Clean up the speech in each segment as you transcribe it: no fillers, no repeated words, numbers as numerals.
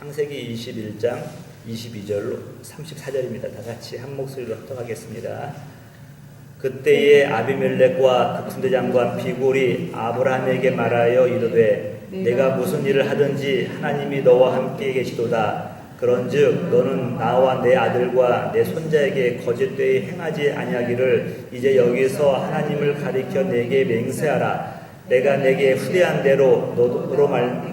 창세기 21장 22절로 34절입니다. 다 같이 한 목소리로 합독하겠습니다. 그때에 아비멜렉과 그 군대장관 비골이 아브라함에게 말하여 이르되 내가 무슨 일을 하든지 하나님이 너와 함께 계시도다. 그런즉 너는 나와 내 아들과 내 손자에게 거짓되이 행하지 아니하기를 이제 여기서 하나님을 가리켜 내게 맹세하라. 내가 내게 후대한 대로 너로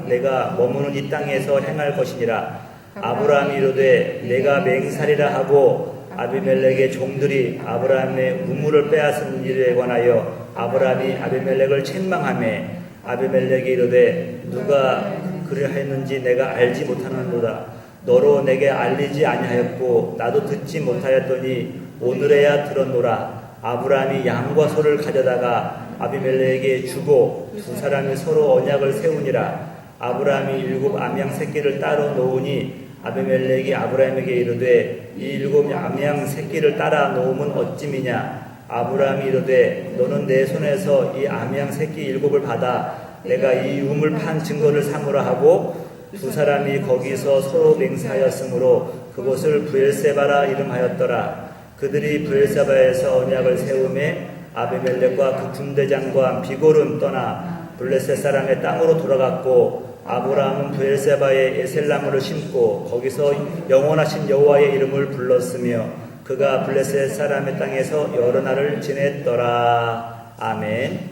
내가 머무는 이 땅에서 행할 것이니라. 아브라함이 이르되 내가 맹살이라 하고 아비멜렉의 종들이 아브라함의 우물을 빼앗은 일에 관하여 아브라함이 아비멜렉을 책망하매 아비멜렉이 이르되 누가 그리하였는지 내가 알지 못하는도다. 너로 내게 알리지 아니하였고 나도 듣지 못하였더니 오늘에야 들었노라. 아브라함이 양과 소를 가져다가 아비멜렉에게 주고 두 사람이 서로 언약을 세우니라. 아브라함이 7 암양 새끼를 따로 놓으니 아비멜렉이 아브라함에게 이르되 이 7 암양 새끼를 따라 놓으면 어찌미냐. 아브라함이 이르되 너는 내 손에서 이 암양 새끼 7을 받아 내가 이 우물 판 증거를 삼으라 하고 두 사람이 거기서 서로 맹세하였으므로 그곳을 브엘세바라 이름하였더라. 그들이 브엘세바에서 언약을 세우매 아비멜렉과 그 군대장과 비골은 떠나 블레셋 사람의 땅으로 돌아갔고 아브라함은 브엘세바에 에셀나무를 심고 거기서 영원하신 여호와의 이름을 불렀으며 그가 블레셋 사람의 땅에서 여러 날을 지냈더라. 아멘.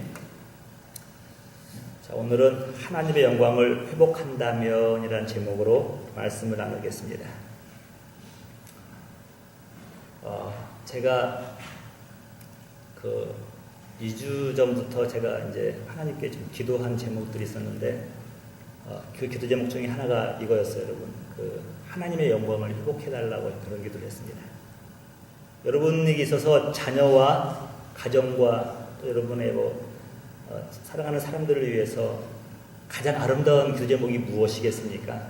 자, 오늘은 하나님의 영광을 회복한다면 이라는 제목으로 말씀을 나누겠습니다. 제가 2주 전부터 제가 이제 하나님께 좀 기도한 제목들이 있었는데 그 기도 제목 중에 하나가 이거였어요, 여러분. 하나님의 영광을 회복해달라고 그런 기도를 했습니다. 여러분에게 있어서 자녀와 가정과 또 여러분의 사랑하는 사람들을 위해서 가장 아름다운 기도 제목이 무엇이겠습니까?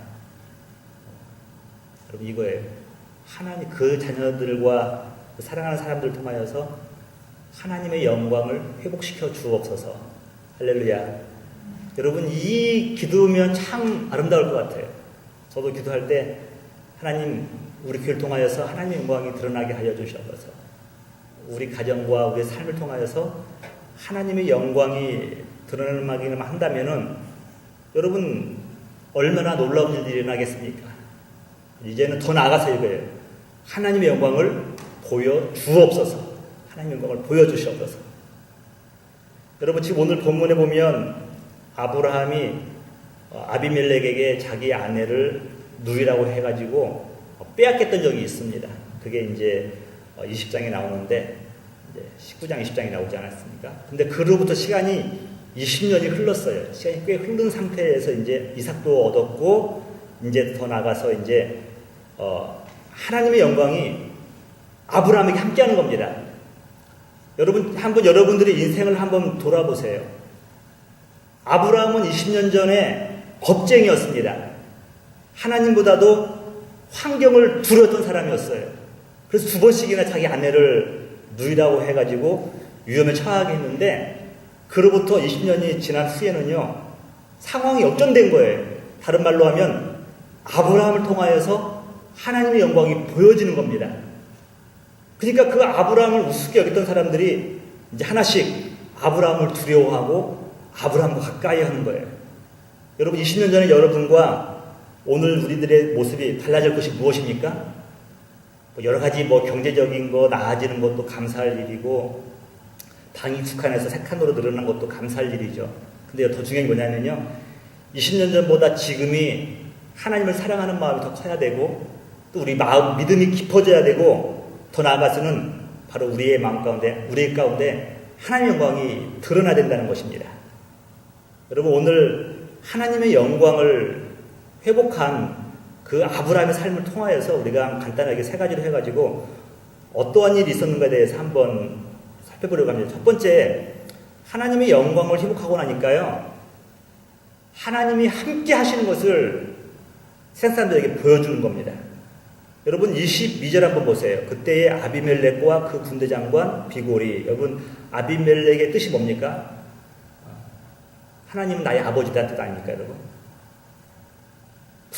여러분 이거예요. 하나님 그 자녀들과 그 사랑하는 사람들을 통하여서 하나님의 영광을 회복시켜 주옵소서. 할렐루야. 여러분 이 기도면 참 아름다울 것 같아요. 저도 기도할 때 하나님 우리 교회를 통하여서 하나님의 영광이 드러나게 하여 주시옵소서. 우리 가정과 우리 삶을 통하여서 하나님의 영광이 드러나기만 한다면은 여러분 얼마나 놀라운 일들이 일어나겠습니까? 이제는 더 나아가서 이거예요. 하나님의 영광을 보여 주옵소서. 하나님의 영광을 보여주시옵소서. 여러분 지금 오늘 본문에 보면 아브라함이 아비멜렉에게 자기 아내를 누이라고 해가지고 빼앗겼던 적이 있습니다. 그게 이제 20장에 나오는데 이제 19장 20장이 나오지 않았습니까? 근데 그로부터 시간이 20년이 흘렀어요. 시간이 꽤 흐른 상태에서 이제 이삭도 얻었고 이제 더 나가서 이제 하나님의 영광이 아브라함에게 함께하는 겁니다. 여러분 한번 여러분들의 인생을 한번 돌아보세요. 아브라함은 20년 전에 겁쟁이였습니다. 하나님보다도 환경을 두려웠던 사람이었어요. 그래서 2번씩이나 자기 아내를 누이라고 해가지고 위험에 처하게 했는데 그로부터 20년이 지난 후에는요 상황이 역전된 거예요. 다른 말로 하면 아브라함을 통하여서 하나님의 영광이 보여지는 겁니다. 그러니까 그 아브라함을 우습게 여겼던 사람들이 이제 하나씩 아브라함을 두려워하고 아브라함과 가까이 하는 거예요. 여러분 20년 전에 여러분과 오늘 우리들의 모습이 달라질 것이 무엇입니까? 여러 가지 경제적인 거 나아지는 것도 감사할 일이고 당이 북한에서 3칸으로 늘어난 것도 감사할 일이죠. 근데 더 중요한 게 뭐냐면요. 20년 전보다 지금이 하나님을 사랑하는 마음이 더 커야 되고 또 우리 마음 믿음이 깊어져야 되고 더 나아가서는 바로 우리의 마음 가운데 우리 가운데 하나님의 영광이 드러나야 된다는 것입니다. 여러분 오늘 하나님의 영광을 회복한 그 아브라함의 삶을 통하여서 우리가 간단하게 3가지로 해가지고 어떠한 일이 있었는가에 대해서 한번 살펴보려고 합니다. 첫 번째, 하나님의 영광을 회복하고 나니까요 하나님이 함께 하시는 것을 세상 사람들에게 보여주는 겁니다. 여러분 22절 한번 보세요. 그때의 아비멜렉과 그 군대장관 비골이, 여러분 아비멜렉의 뜻이 뭡니까? 하나님은 나의 아버지다 뜻 아닙니까 여러분?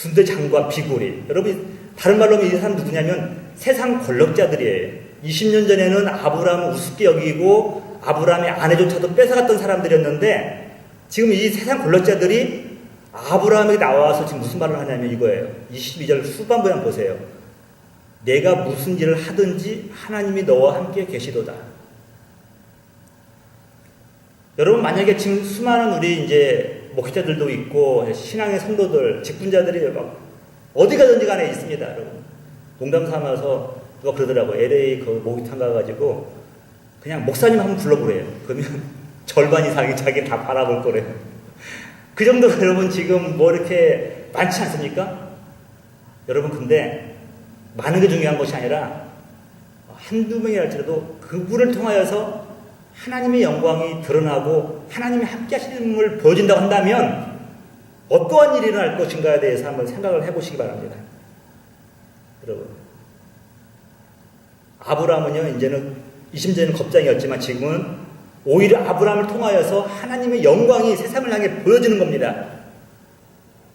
군대 장관 비고리. 여러분, 다른 말로 하면 이 사람 누구냐면 세상 권력자들이에요. 20년 전에는 아브라함을 우습게 여기고 아브라함의 아내조차도 뺏어갔던 사람들이었는데 지금 이 세상 권력자들이 아브라함에게 나와서 지금 무슨 말을 하냐면 이거예요. 22절 후반부에 한번 보세요. 내가 무슨 일을 하든지 하나님이 너와 함께 계시도다. 여러분, 만약에 지금 수많은 우리 이제 목회자들도 있고 신앙의 성도들, 직분자들이 막 어디 가든지 간에 있습니다, 여러분. 농담 삼아서 누가 그러더라고요. LA 그 목욕탕 가가지고 그냥 목사님 한번 불러보래요. 그러면 절반 이상이 자기는 다 바라볼 거래요. 그 정도로 여러분 지금 뭐 이렇게 많지 않습니까? 여러분, 근데 많은 게 중요한 것이 아니라 한두 명이 할지라도 그분을 통하여서 하나님의 영광이 드러나고 하나님이 함께 하심을 보여준다고 한다면 어떠한 일이 일어날 것인가에 대해서 한번 생각을 해보시기 바랍니다. 여러분, 아브라함은요, 이제는 20년에는 겁장이었지만 지금은 오히려 아브라함을 통하여서 하나님의 영광이 세상을 향해 보여지는 겁니다.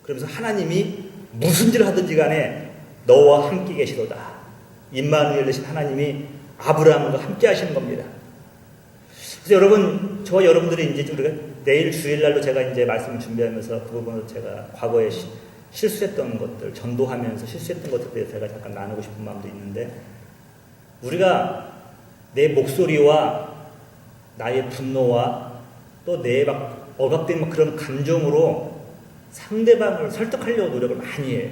그러면서 하나님이 무슨 일을 하든지 간에 너와 함께 계시도다. 임마누엘 되신 하나님이 아브라함과 함께 하시는 겁니다. 그래서 여러분, 저와 여러분들이 이제 우리가 내일 주일날로 제가 이제 말씀을 준비하면서 그 부분을 제가 과거에 실수했던 것들, 전도하면서 실수했던 것들에 대해서 제가 잠깐 나누고 싶은 마음도 있는데, 우리가 내 목소리와 나의 분노와 또 내 막 억압된 막 그런 감정으로 상대방을 설득하려고 노력을 많이 해요.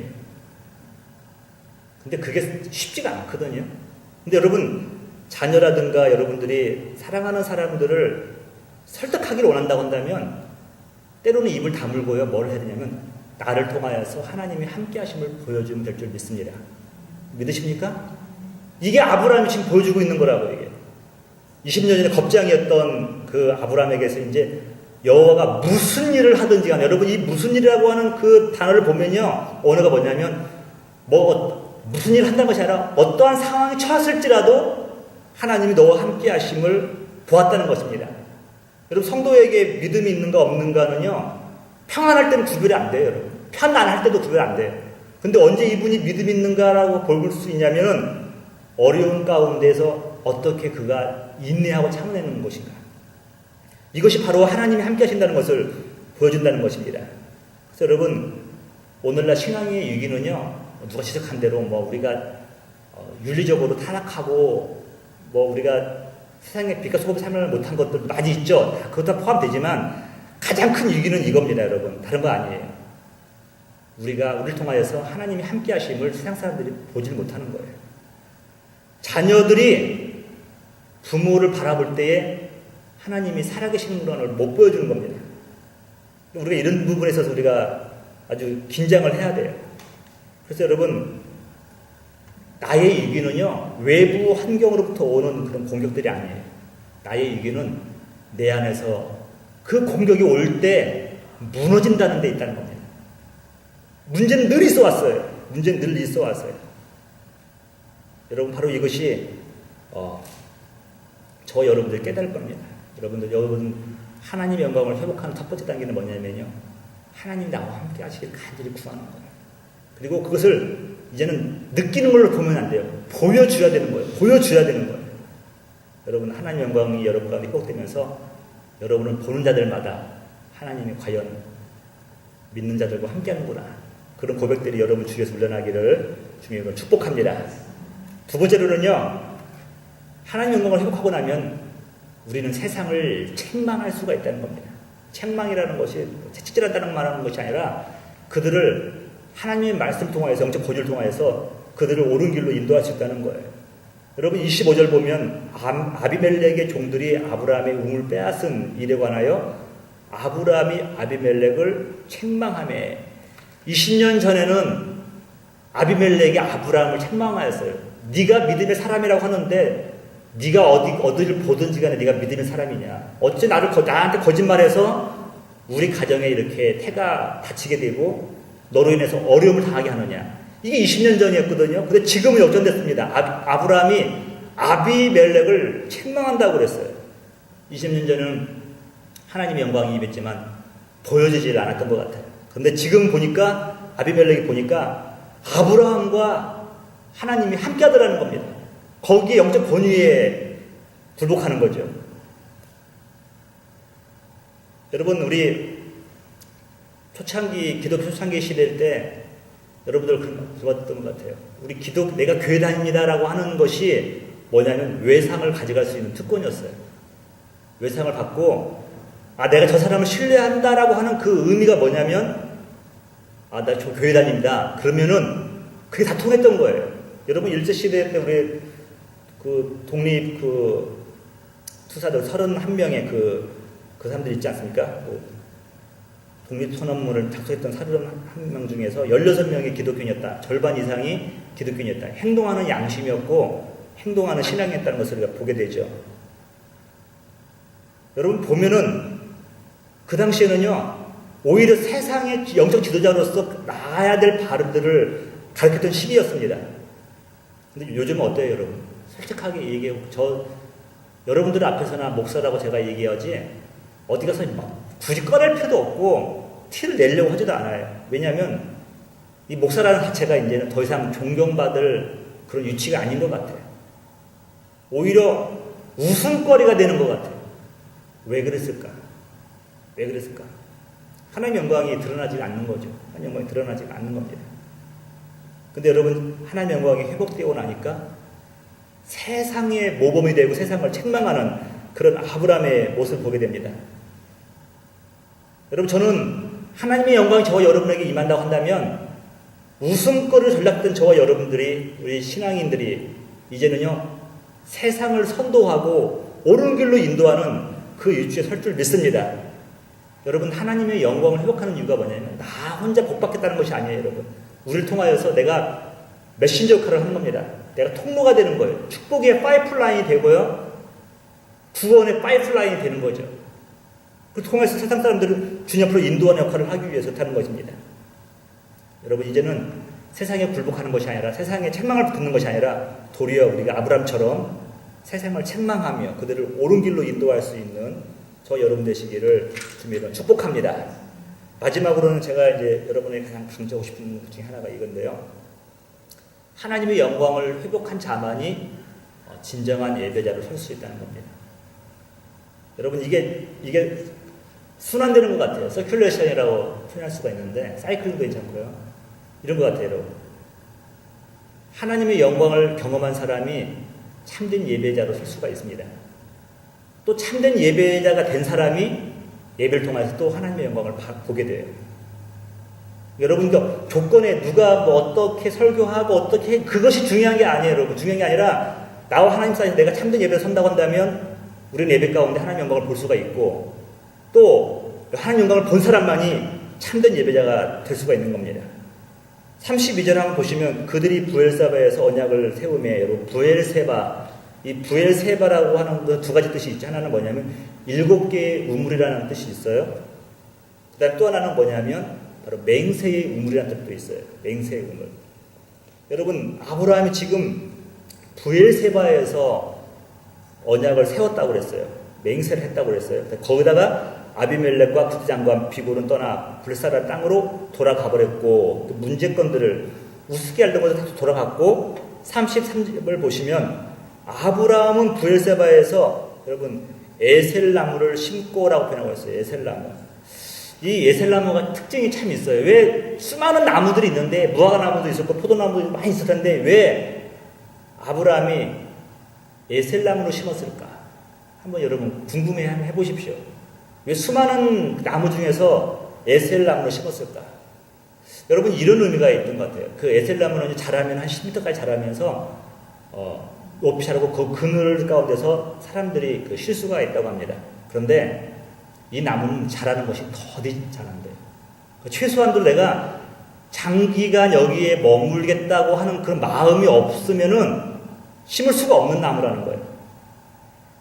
근데 그게 쉽지가 않거든요. 근데 여러분, 자녀라든가 여러분들이 사랑하는 사람들을 설득하기를 원한다고 한다면 때로는 입을 다물고요. 뭘 해야 되냐면 나를 통하여서 하나님이 함께 하심을 보여주면 될 줄 믿습니다. 믿으십니까? 이게 아브라함이 지금 보여주고 있는 거라고. 이게 20년 전에 겁장이었던 그 아브라함에게서 이제 여호와가 무슨 일을 하든지 간에, 여러분, 이 무슨 일이라고 하는 그 단어를 보면요, 언어가 뭐냐면 무슨 일을 한다는 것이 아니라 어떠한 상황이 처했을지라도 하나님이 너와 함께 하심을 보았다는 것입니다. 여러분, 성도에게 믿음이 있는가 없는가는요, 평안할 때는 구별이 안 돼요. 여러분, 편안할 때도 구별 안 돼요. 근데 언제 이분이 믿음이 있는가라고 볼 수 있냐면은 어려운 가운데서 어떻게 그가 인내하고 참아내는 것인가. 이것이 바로 하나님이 함께 하신다는 것을 보여준다는 것입니다. 그래서 여러분, 오늘날 신앙의 위기는요, 누가 지적한 대로 우리가 윤리적으로 타락하고 우리가 세상에 빛과 소금이 삶을 못한 것들 많이 있죠. 그것 다 포함되지만 가장 큰 위기는 이겁니다, 여러분. 다른 거 아니에요. 우리를 통하여서 하나님이 함께 하심을 세상 사람들이 보지 못하는 거예요. 자녀들이 부모를 바라볼 때에 하나님이 살아계시는 걸 못 보여주는 겁니다. 우리가 이런 부분에 있어서 우리가 아주 긴장을 해야 돼요. 그래서 여러분, 나의 위기는요, 외부 환경으로부터 오는 그런 공격들이 아니에요. 나의 위기는 내 안에서 그 공격이 올 때 무너진다는 데 있다는 겁니다. 문제는 늘 있어 왔어요. 문제는 늘 있어 왔어요. 여러분, 바로 이것이 저 여러분들 깨달을 겁니다. 여러분 하나님의 영광을 회복하는 첫 번째 단계는 뭐냐면요, 하나님 나와 함께 하시길 간절히 구하는 거예요. 그리고 그것을 이제는 느끼는 걸로 보면 안 돼요. 보여줘야 되는 거예요. 보여줘야 되는 거예요. 여러분, 하나님의 영광이 여러분 가운데 회복되면서 여러분은 보는 자들마다 하나님이 과연 믿는 자들과 함께 하는구나, 그런 고백들이 여러분 주위에서 울려나기를 주님으로 축복합니다. 두 번째로는요, 하나님의 영광을 회복하고 나면 우리는 세상을 책망할 수가 있다는 겁니다. 책망이라는 것이 채찍질한다는 말하는 것이 아니라 그들을 하나님의 말씀 통하여서, 영적 고지를 통하여서 그들을 옳은 길로 인도할 수 있다는 거예요. 여러분, 25절 보면 아비멜렉의 종들이 아브라함의 웅을 빼앗은 일에 관하여 아브라함이 아비멜렉을 책망하며, 20년 전에는 아비멜렉이 아브라함을 책망하였어요. 네가 믿음의 사람이라고 하는데 네가 어디를 보든지 간에 네가 믿음의 사람이냐, 어째 나한테 거짓말해서 우리 가정에 이렇게 태가 다치게 되고 너로 인해서 어려움을 당하게 하느냐. 이게 20년 전이었거든요. 근데 지금은 역전됐습니다. 아브라함이 아비멜렉을 책망한다고 그랬어요. 20년 전에는 하나님의 영광이 임했지만 보여지질 않았던 것 같아요. 근데 지금 보니까 아비멜렉이 보니까 아브라함과 하나님이 함께 하더라는 겁니다. 거기에 영적 권위에 굴복하는 거죠. 여러분, 우리 기독교 초창기 시대일 때 여러분들 그랬던 것 같아요. 우리 내가 교회 다닙니다라고 하는 것이 뭐냐면 외상을 가져갈 수 있는 특권이었어요. 외상을 받고 내가 저 사람을 신뢰한다라고 하는 그 의미가 뭐냐면 나 저 교회 다닙니다. 그러면은 그게 다 통했던 거예요. 여러분 일제시대 때 우리 그 독립 투사들 31명의 그 사람들 있지 않습니까? 독립선언문을 작성했던 31명 중에서 16명이 기독교인이었다. 절반 이상이 기독교인이었다. 행동하는 양심이었고 행동하는 신앙이었다는 것을 우리가 보게 되죠. 여러분 보면은 그 당시에는요, 오히려 세상의 영적 지도자로서 나아야 될 바르들을 가르쳤던 시기였습니다. 근데 요즘은 어때요, 여러분? 솔직하게 얘기해요. 여러분들 앞에서나 목사라고 제가 얘기하지, 어디 가서 굳이 꺼낼 필요도 없고, 티를 내려고 하지도 않아요. 왜냐하면, 이 목사라는 자체가 이제는 더 이상 존경받을 그런 위치가 아닌 것 같아요. 오히려 웃음거리가 되는 것 같아요. 왜 그랬을까? 하나님의 영광이 드러나지 않는 거죠. 하나님의 영광이 드러나지 않는 겁니다. 근데 여러분, 하나님의 영광이 회복되고 나니까 세상의 모범이 되고 세상을 책망하는 그런 아브라함의 모습을 보게 됩니다. 여러분, 저는 하나님의 영광이 저와 여러분에게 임한다고 한다면 웃음거리를 전락했던 저와 여러분들이, 우리 신앙인들이 이제는요, 세상을 선도하고 옳은 길로 인도하는 그 일주에 설 줄 믿습니다. 여러분, 하나님의 영광을 회복하는 이유가 뭐냐면 나 혼자 복받겠다는 것이 아니에요. 여러분, 우리를 통하여서 내가 메신저 역할을 하는 겁니다. 내가 통로가 되는 거예요. 축복의 파이프라인이 되고요, 구원의 파이프라인이 되는 거죠. 그 통해서 세상 사람들을 주님 앞으로 인도하는 역할을 하기 위해서 하는 것입니다. 여러분, 이제는 세상에 굴복하는 것이 아니라, 세상에 책망을 듣는 것이 아니라 도리어 우리가 아브라함처럼 세상을 책망하며 그들을 옳은 길로 인도할 수 있는 저 여러분 되시기를 주님으로 축복합니다. 마지막으로는 제가 이제 여러분에게 가장 강조하고 싶은 것 중에 하나가 이건데요. 하나님의 영광을 회복한 자만이 진정한 예배자로 설 수 있다는 겁니다. 여러분, 이게 순환되는 것 같아요. 서큘레이션이라고 표현할 수가 있는데, 사이클도 괜찮고요. 이런 것 같아요, 여러분. 하나님의 영광을 경험한 사람이 참된 예배자로 설 수가 있습니다. 또 참된 예배자가 된 사람이 예배를 통해서 또 하나님의 영광을 보게 돼요. 여러분, 그 조건에 누가 어떻게 설교하고 어떻게 그것이 중요한 게 아니에요, 여러분. 중요한 게 아니라 나와 하나님 사이에서 내가 참된 예배를 선다고 한다면 우리는 예배 가운데 하나님의 영광을 볼 수가 있고, 또 하나님의 영광을 본 사람만이 참된 예배자가 될 수가 있는 겁니다. 32절 한번 보시면 그들이 부엘세바에서 언약을 세우며, 여러분, 이 부엘세바라고 하는 그 두 가지 뜻이 있죠. 하나는 뭐냐면 7개의 우물이라는 뜻이 있어요. 그 다음 또 하나는 뭐냐면 바로 맹세의 우물이라는 뜻도 있어요. 맹세의 우물. 여러분, 아브라함이 지금 부엘세바에서 언약을 세웠다고 그랬어요. 맹세를 했다고 그랬어요. 거기다가 아비멜렉과 부대장관 비골은 떠나 불사라 땅으로 돌아가 버렸고, 또 문제건들을 우습게 알던 것을 다 돌아갔고, 33절을 보시면 아브라함은 부엘세바에서 여러분 에셀나무를 심고라고 표현하고 있어요. 에셀나무. 이 에셀나무가 특징이 참 있어요. 왜 수많은 나무들이 있는데, 무화과나무도 있었고 포도나무도 많이 있을 텐데 왜 아브라함이 에셀나무를 심었을까? 한번 여러분 궁금해 해보십시오. 왜 수많은 나무 중에서 에셀나무를 심었을까? 여러분, 이런 의미가 있는 것 같아요. 그 에셀나무는 자라면 한 10m까지 자라면서 높이 자라고 그 그늘 가운데서 사람들이 쉴 수가 있다고 합니다. 그런데 이 나무는 자라는 것이 더디 자란대요. 최소한도 내가 장기간 여기에 머물겠다고 하는 그런 마음이 없으면은 심을 수가 없는 나무라는 거예요.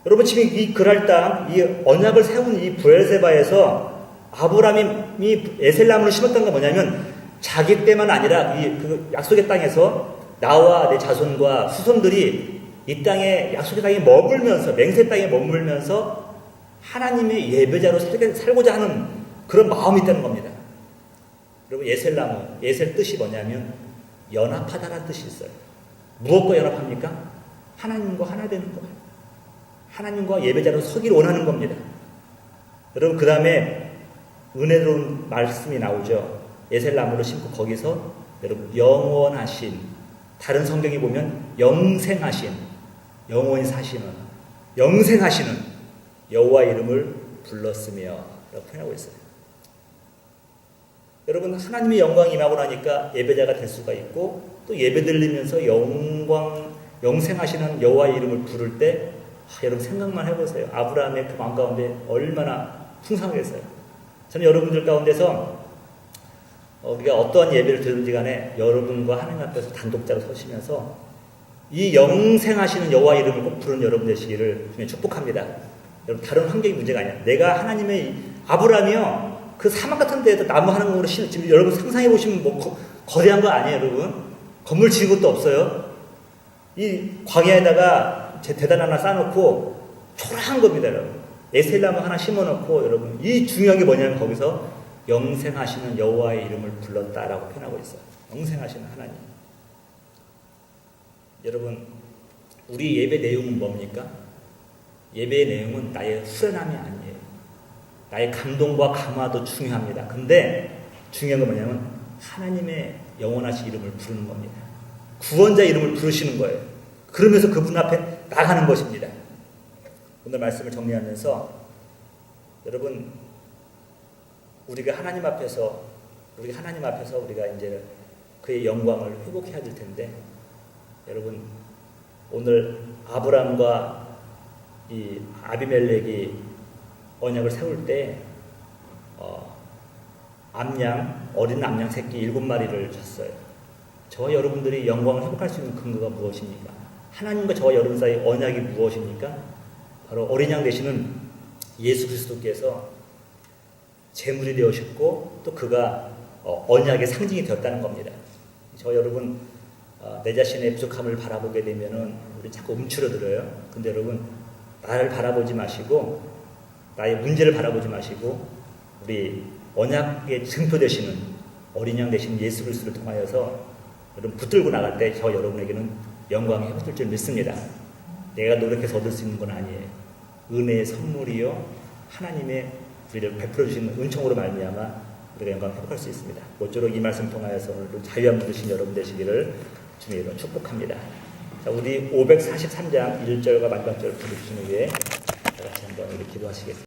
여러분, 지금 이 그랄 땅, 이 언약을 세운 이 부엘세바에서 아브라함이 에셀나무를 심었던 건 뭐냐면 자기 때만 아니라 그 약속의 땅에서 나와 내 자손과 후손들이 이 땅에, 약속의 땅에 머물면서, 맹세 땅에 머물면서 하나님의 예배자로 살고자 하는 그런 마음이 있다는 겁니다. 여러분 예셀나무, 예셀 뜻이 뭐냐면 연합하다라는 뜻이 있어요. 무엇과 연합합니까? 하나님과 하나 되는 거예요. 하나님과 예배자로 서기를 원하는 겁니다. 여러분 그 다음에 은혜로운 말씀이 나오죠. 예셀나무를 심고 거기서 여러분 영원하신, 다른 성경에 보면 영생하신, 영원히 사시는, 영생하시는 여호와 이름을 불렀으며 라고 표현하고 있어요. 여러분 하나님의 영광이 임하고 나니까 예배자가 될 수가 있고, 또 예배 드리면서 영생하시는 여호와의 이름을 부를 때 여러분 생각만 해보세요. 아브라함의 그 마음 가운데 얼마나 풍성하겠어요. 저는 여러분들 가운데서 우리가 어떠한 예배를 드리든지 간에 여러분과 하나님 앞에서 단독자로 서시면서 이 영생하시는 여호와 이름을 꼭 부르는 여러분 되시기를 주님 축복합니다. 여러분 다른 환경이 문제가 아니야. 내가 하나님의 아브라함이요, 그 사막 같은 데에서 나무 하는 거로 지금 여러분 상상해 보시면 뭐 거대한 거 아니에요, 여러분. 건물 지은 것도 없어요. 이 광야에다가 제 대단 하나 쌓아놓고 초라한 겁니다, 여러분. 에셀나무 하나 심어놓고, 여러분 이 중요한 게 뭐냐면 거기서 영생하시는 여호와의 이름을 불렀다라고 표현하고 있어요. 영생하시는 하나님. 여러분 우리 예배 내용은 뭡니까? 예배의 내용은 나의 후련함이 아니에요. 나의 감동과 감화도 중요합니다. 근데 중요한 건 뭐냐면 하나님의 영원하신 이름을 부르는 겁니다. 구원자 이름을 부르시는 거예요. 그러면서 그분 앞에 나가는 것입니다. 오늘 말씀을 정리하면서 여러분 우리가 하나님 앞에서 우리가 이제 그의 영광을 회복해야 될 텐데, 여러분 오늘 아브람과 이 아비멜렉이 언약을 세울 때 어린 암양 새끼 7마리를 줬어요. 저와 여러분들이 영광을 회복할 수 있는 근거가 무엇입니까? 하나님과 저와 여러분 사이 언약이 무엇입니까? 바로 어린 양 되시는 예수 그리스도께서 제물이 되어셨고 또 그가 언약의 상징이 되었다는 겁니다. 저 여러분 내 자신의 부족함을 바라보게 되면은 우리 자꾸 움츠러들어요. 근데 여러분 나를 바라보지 마시고 나의 문제를 바라보지 마시고 우리 언약의 증표 되시는 어린 양 되신 예수 그리스도를 통하여서 여러분 붙들고 나갈 때 저 여러분에게는 영광이 회복될 줄 믿습니다. 내가 노력해서 얻을 수 있는 건 아니에요. 은혜의 선물이요 하나님의 우리를 베풀어 주시는 은총으로 말미암아 우리가 영광을 회복할 수 있습니다. 모쪼록 이 말씀 통하여서 오늘도 자유함 누리신 여러분 되시기를 주님의 이름으로 축복합니다. 자, 우리 543장 1절과 마지막 절을 부르신 후에 같이 한번 우리 기도하시겠습니다.